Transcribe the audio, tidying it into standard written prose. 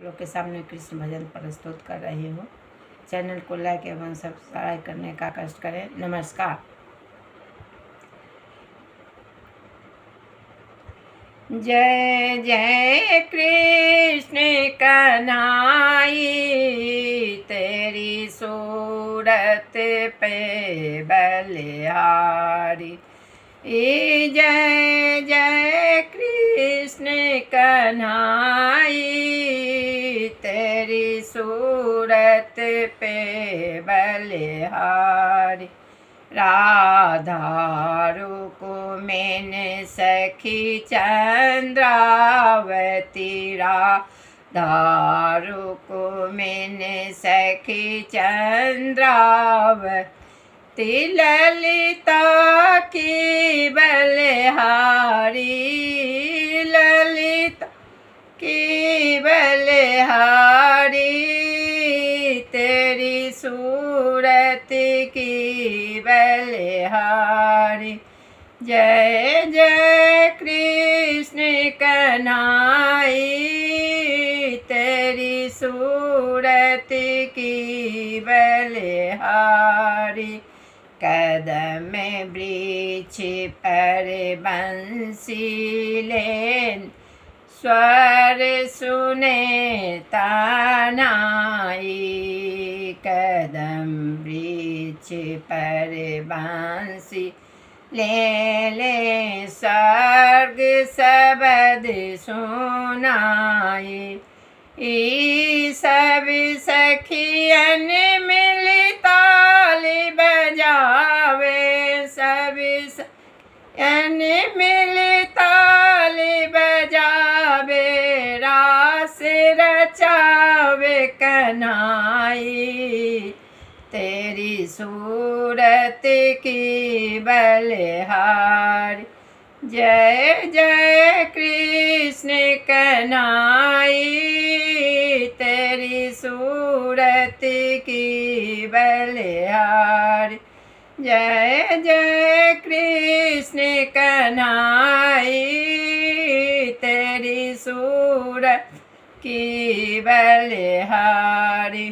लोग के सामने कृष्ण भजन प्रस्तुत कर रही हूँ। चैनल को लाइक एवं सब्सक्राइब करने का कष्ट करें। नमस्कार। जय जय कृष्ण कन्हाई, तेरी सूरत पे बलिहारी। जय जय कृष्ण कन्हाई, तेरी सूरत पे बलिहारी। राधा रुक्मिणी सखी चंद्रावती, राधा रुक्मिणी सखी चंद्रावती, ललिता की बलिहारी, ललिता की बलिहारी, तेरी सूरत की बलिहारी। जय जय कृष्ण कन्हाई, तेरी सूरत की बलिहारी। कदम वृक्ष पर बंसी लेन, स्वर सुने तनाई। कदम वृक्ष पर बंसी ले स्वर्ग शब्द सुनाई। सब सखियन मिल ताली बजावे, सब सखियन मिल ताली बजावे, रास रचावे कन्हाई, तेरी सूरत की बलिहारी। जय जय कृष्ण कन्हाई, तेरी सूरत की बलिहारी। जय जय कृष्ण कन्हाई, तेरी सूरत की बलिहारी।